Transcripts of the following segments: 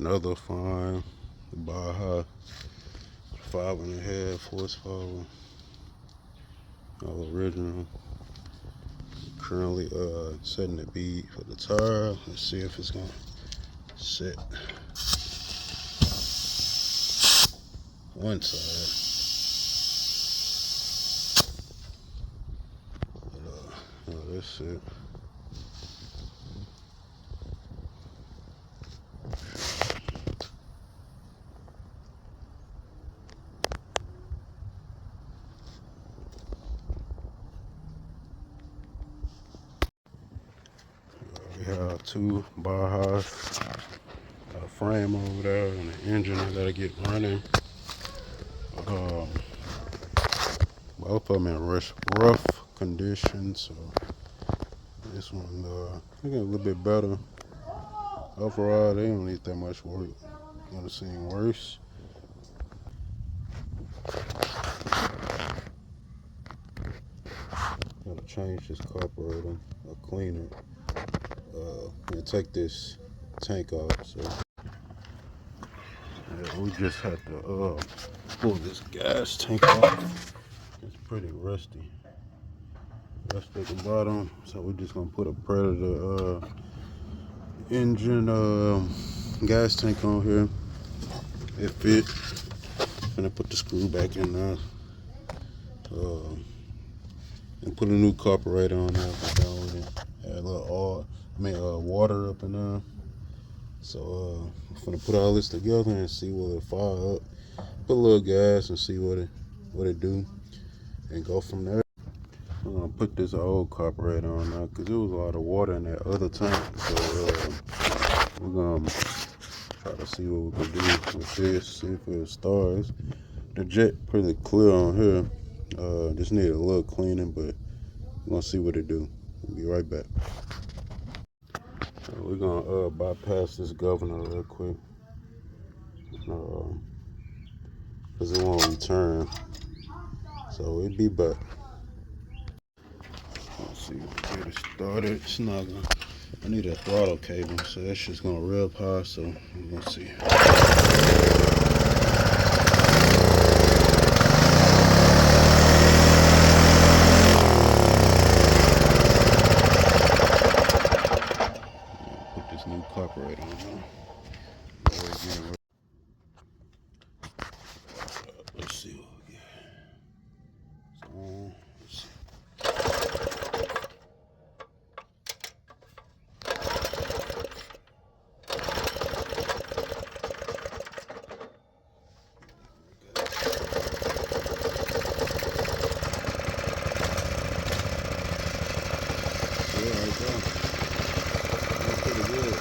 Another fine Baja 5.5 horsepower, all original. Currently setting the bead for the tire. Let's see if it's gonna set one side. But, that's it. We have two Bajas, got a frame over there, and the engine I gotta get running. Both of them in rough condition, so this one looking a little bit better. Overall, they don't need that much work. I've seen worse. Gotta change this carburetor or clean it. And take this tank off. So yeah, we just had to pull this gas tank off. It's pretty rusty. Rust at the bottom. So we're just gonna put a Predator engine gas tank on here. It fit. Gonna put the screw back in there. And put a new carburetor on there. Down with it. Add a little oil. Water up in there. So I'm gonna put all this together and see will it fire up. Put a little gas and see what it do, and go from there. I'm gonna put this old carburetor on now because there was a lot of water in that other tank. So we're gonna try to see what we can do with this. See if it starts. The jet pretty clear on here. Just need a little cleaning, but we're gonna see what it do. We'll be right back. We're gonna bypass this governor real quick, cause it won't return. So we'll be back. Let's see, get it started. It's not gonna. I need a throttle cable, so that's just gonna rip high. So we're gonna see. Put this new carburetor on now. Let's see what we get. So, let's see. Yeah, right there. That's pretty good.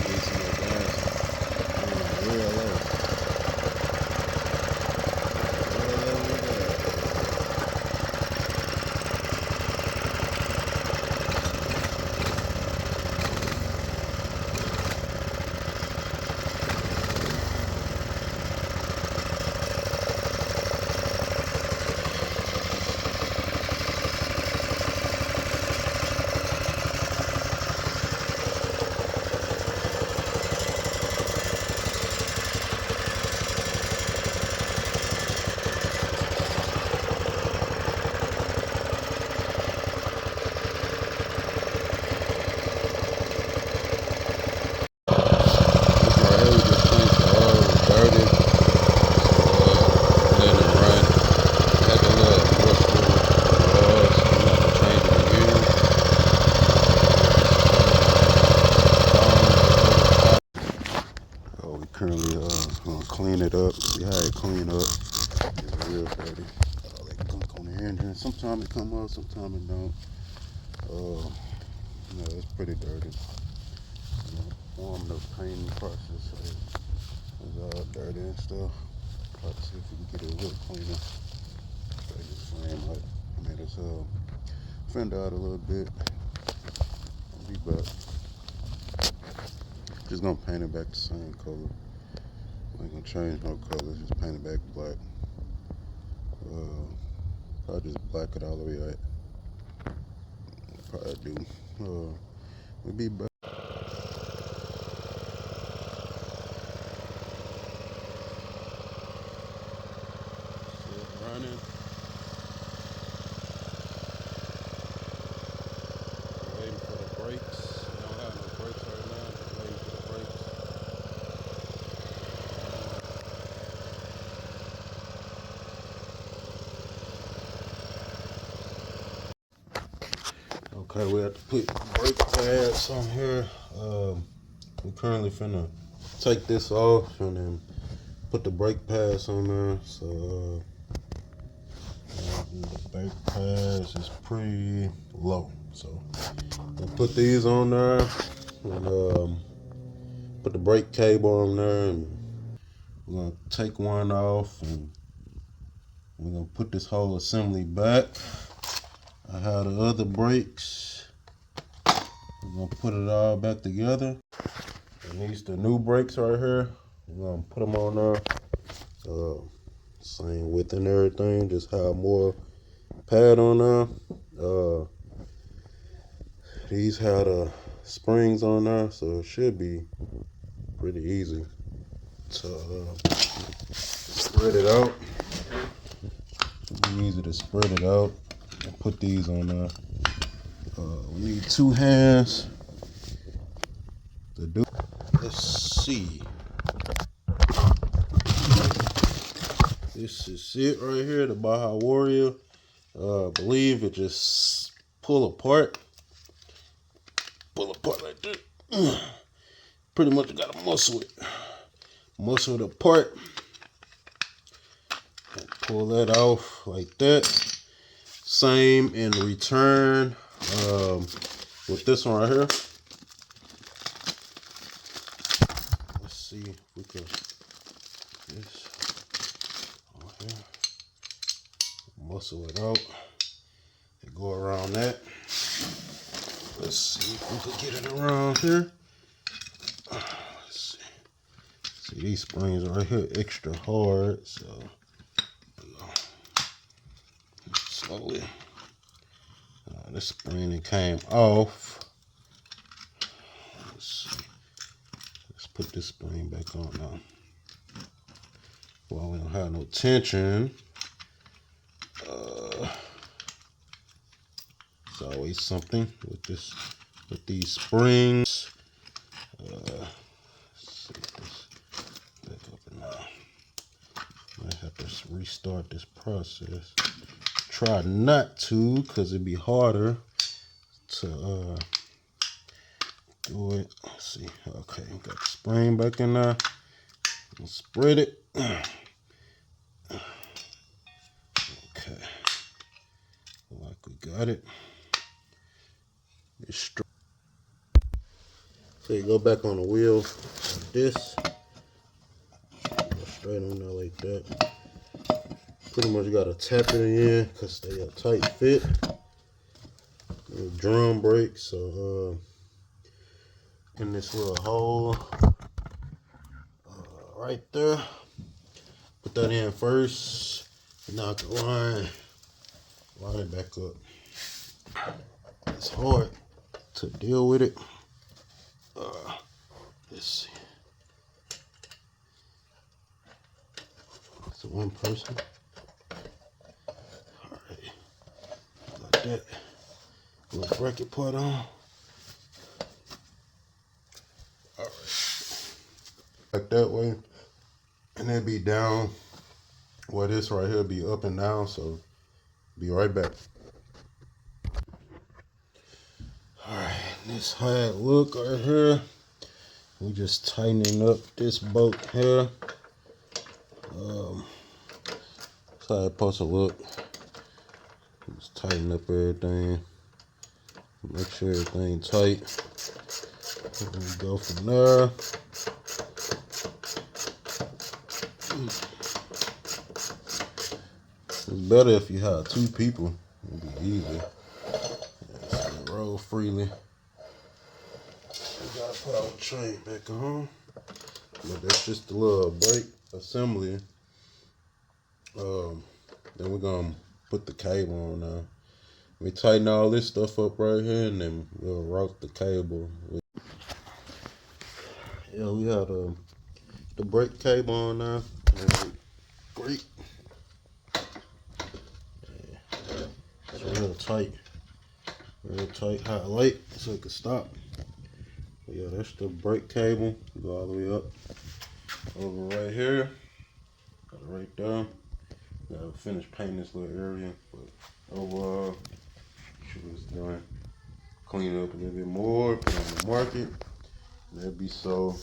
Need some more gas. Real low. Real low with that. Currently gonna clean it up, see how it clean up. It's real dirty. All that gunk on the engine. Sometimes it come up, sometimes it don't. It's pretty dirty. Warm the painting process, so it's all dirty and stuff. Try to see if we can get it a little cleaner. Try this flame out. Made this fender out a little bit. I'll be back. Just gonna paint it back the same color. I ain't gonna change no colors, just paint it back black. I'll just black it all the way out. Probably do. We'll be back. Still running. Waiting for the brakes. I don't have no brakes right now. Just waiting for the brakes. Okay, we have to put brake pads on here. We currently finna take this off and then put the brake pads on there. So the brake pads is pretty low. So we'll put these on there and put the brake cable on there, and we're gonna take one off and we're gonna put this whole assembly back. I have the other brakes. We're gonna put it all back together. And these the new brakes right here. We're gonna put them on there. Same width and everything. Just have more pad on there. These have the springs on there, so it should be pretty easy to spread it out. Pretty easy to spread it out and put these on there. We need 2 hands to do. Let's see. This is it right here, the Baja Warrior. I believe it just pull apart like that. Pretty much gotta muscle it apart and pull that off like that. Same in return with this one right here. Let's see if we can this on here. Muscle it out and go around that. Let's see if we can get it around here. Let's see. See, these springs right here extra hard, so slowly. This spring came off. Let's see. Let's put this spring back on now. Well, we don't have no tension. It's always something with these springs. Let's see this back up and now. Might have to restart this process. Try not to, because it'd be harder to do it. Let's see. Okay, got the spring back in there. We'll spread it. Okay. Like we got it. It's straight. So you go back on the wheel like this. Go straight on there like that. Pretty much gotta tap it in because they a tight fit. Drum brake, so in this little hole right there. Put that in first. Now I can line it back up. It's hard to deal with it. Let's see. It's one person. All right, like that. Little bracket part on. All right, like that way, and then be down. Well, this right here be up and down. So be right back. All right, this how it look right here. We just tightening up this bolt here. That's how it's supposed to look. Just tighten up everything. Make sure everything tight. And we go from there. It's better if you have 2 people. It'll be easy. So roll freely. We gotta put our chain back on. But that's just a little brake assembly. Then we're gonna put the cable on now. We tighten all this stuff up right here, and then we'll route the cable. Yeah, we have the brake cable on now. Brake. It's real tight, highlight, so it can stop. But yeah, that's the brake cable. Go all the way up over right here. Got it right there. Gotta finish painting this little area, but overall, should was done. Clean it up a little bit more, put it on the market. That'd be so.